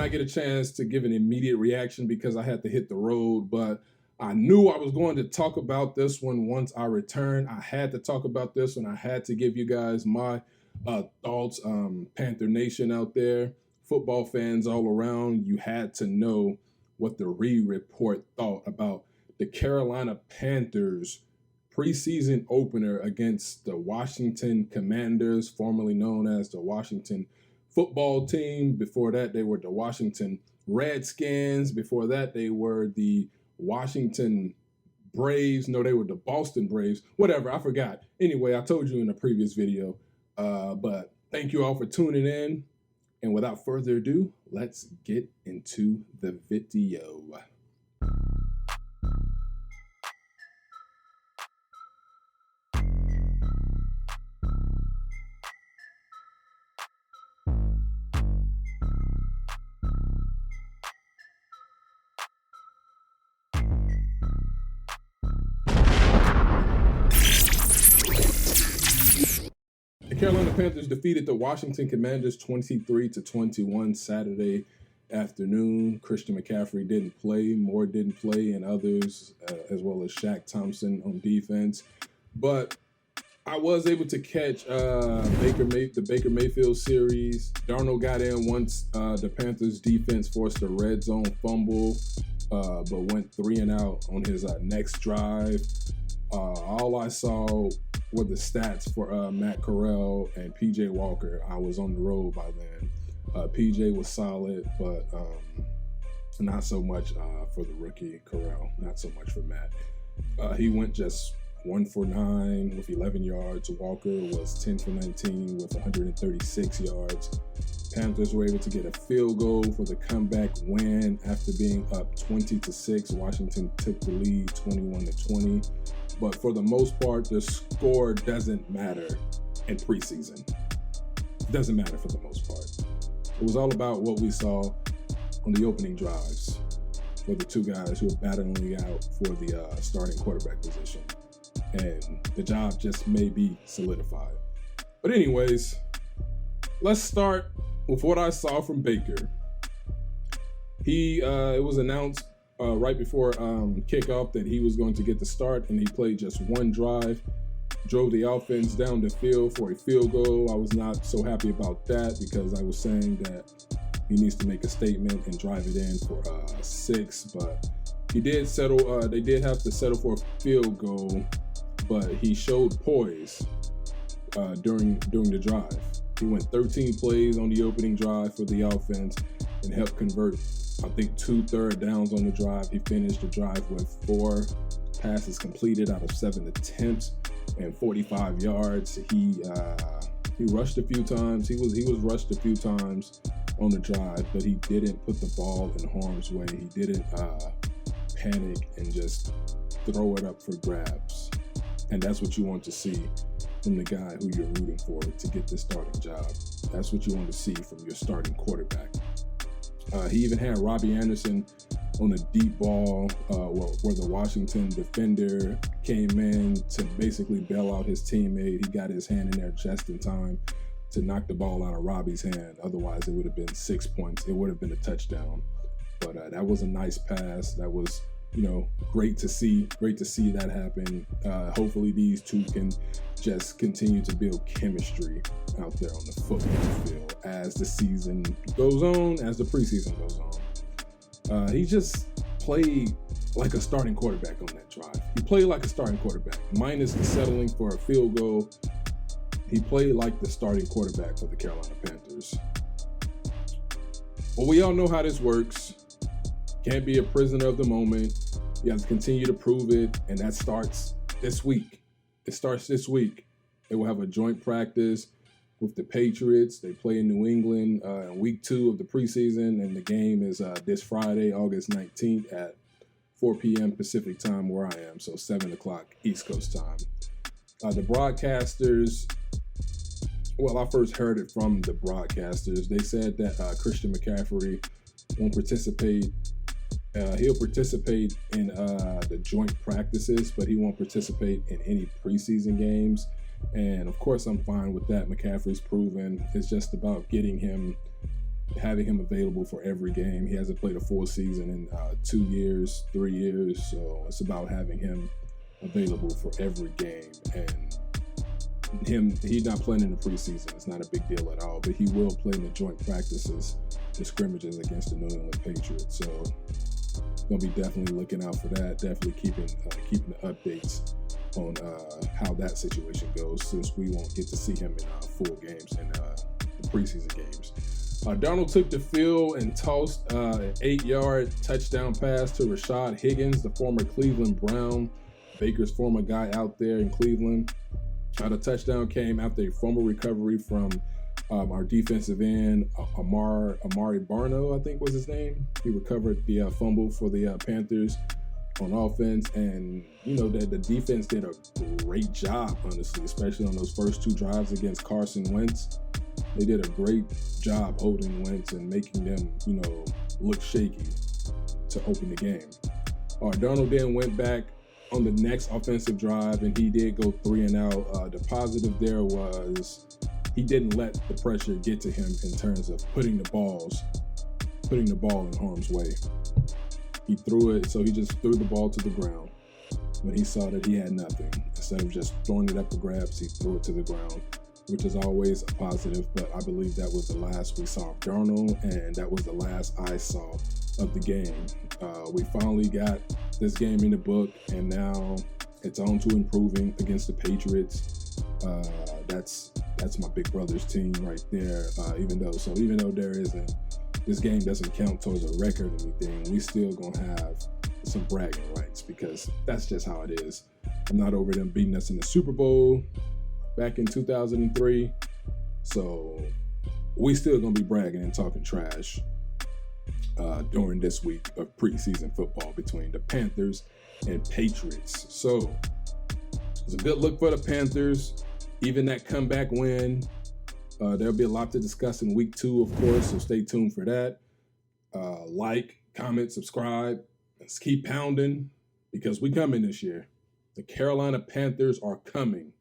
not get a chance to give an immediate reaction because I had to hit the road, but I knew I was going to talk about this one once I returned. I had to talk about this one. I had to give you guys my thoughts. Panther Nation out there, football fans all around, you had to know what the Reed Report thought about the Carolina Panthers preseason opener against the Washington Commanders, formerly known as the Washington Football Team. Before that, they were the Washington Redskins. Before that, they were the Washington Braves. No, they were the Boston Braves. Whatever, I forgot. Anyway, I told you in a previous video. But thank you all for tuning in. And without further ado, let's get into the video. The Carolina Panthers defeated the Washington Commanders 23-21 Saturday afternoon. Christian McCaffrey didn't play, Moore didn't play, and others, as well as Shaq Thompson on defense. But I was able to catch the Baker Mayfield series. Darnold got in once the Panthers defense forced a red zone fumble, but went 3-and-out on his next drive. All I saw were the stats for Matt Corral and PJ Walker. I was on the road by then. PJ was solid, but not so much for the rookie Corral. Not so much for Matt. He went just 1 for 9 with 11 yards. Walker was 10 for 19 with 136 yards. Panthers were able to get a field goal for the comeback win after being up 20-6. Washington took the lead 21-20. But for the most part, the score doesn't matter in preseason. It doesn't matter for the most part. It was all about what we saw on the opening drives for the two guys who were battling out for the starting quarterback position. And the job just may be solidified. But anyways, let's start with what I saw from Baker. It was announced right before kickoff that he was going to get the start, and he played just one drive, drove the offense down the field for a field goal. I was not so happy about that because I was saying that he needs to make a statement and drive it in for 6, but he did settle. They did have to settle for a field goal, but he showed poise during the drive. He went 13 plays on the opening drive for the offense and helped convert, I think, 2 third downs on the drive. He finished the drive with 4 passes completed out of 7 attempts and 45 yards. He rushed a few times. He was rushed a few times on the drive, but he didn't put the ball in harm's way. He didn't panic and just throw it up for grabs. And that's what you want to see from the guy who you're rooting for to get the starting job. That's what you want to see from your starting quarterback. He even had Robbie Anderson on a deep ball where the Washington defender came in to basically bail out his teammate. He got his hand in there just in time to knock the ball out of Robbie's hand. Otherwise, it would have been 6 points. It would have been a touchdown. But that was a nice pass. That was, great to see. Great to see that happen. Hopefully, these two can just continue to build chemistry out there on the football field as the season goes on, as the preseason goes on. He just played like a starting quarterback on that drive. He played like a starting quarterback, minus the settling for a field goal. He played like the starting quarterback for the Carolina Panthers. Well, we all know how this works. Can't be a prisoner of the moment. You have to continue to prove it, and that starts this week. It starts this week. They will have a joint practice with the Patriots. They play in New England in week 2 of the preseason, and the game is this Friday, August 19th at 4 p.m. Pacific time where I am, so 7 o'clock East Coast time. The broadcasters, well, I first heard it from the broadcasters. They said that Christian McCaffrey won't participate. He'll participate in the joint practices, but he won't participate in any preseason games. And of course, I'm fine with that. McCaffrey's proven. It's just about getting him having him available for every game. He hasn't played a full season in 2 years, 3 years, so it's about having him available for every game. And he's not playing in the preseason. It's not a big deal at all, but he will play in the joint practices, the scrimmages against the New England Patriots. So gonna be definitely looking out for that. Definitely keeping the updates on how that situation goes, since we won't get to see him in full games in the preseason games. Darnold took the field and tossed an 8-yard touchdown pass to Rashad Higgins, the former Cleveland Brown, Baker's former guy out there in Cleveland. The touchdown came after a fumble recovery from our defensive end, Amari Barno, I think was his name. He recovered the fumble for the Panthers on offense, and the defense did a great job, honestly, especially on those first 2 drives against Carson Wentz. They did a great job holding Wentz and making them, look shaky to open the game. Darnold then went back on the next offensive drive, and he did go 3 and out. The positive there was he didn't let the pressure get to him in terms of putting the ball in harm's way. He threw it, so he just threw the ball to the ground when he saw that he had nothing. Instead of just throwing it up for grabs, he threw it to the ground, which is always a positive, but I believe that was the last we saw of Darnold, and that was the last I saw of the game. We finally got this game in the book, and now it's on to improving against the Patriots. That's my big brother's team right there. Even though this game doesn't count towards a record or anything, we still gonna have some bragging rights, because that's just how it is. I'm not over them beating us in the Super Bowl back in 2003, so we still gonna be bragging and talking trash during this week of preseason football between the Panthers and Patriots. So it's a good look for the Panthers, even that comeback win. There'll be a lot to discuss in week 2, of course, so stay tuned for that. Like, comment, subscribe. Let's keep pounding, because we coming this year. The Carolina Panthers are coming.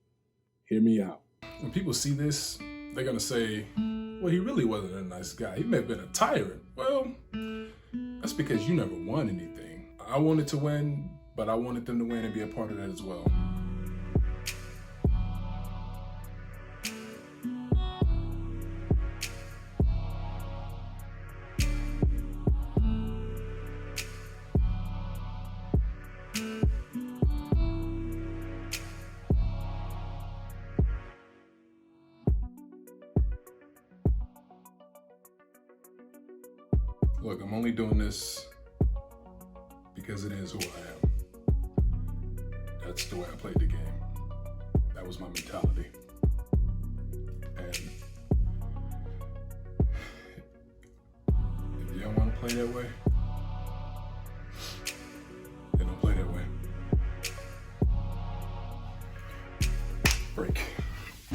Hear me out. When people see this, they're going to say, well, he really wasn't a nice guy. He may have been a tyrant. Well, that's because you never won anything. I wanted to win, but I wanted them to win and be a part of that as well. Look, I'm only doing this because it is who I am. That's the way I played the game. That was my mentality. And if you don't want to play that way,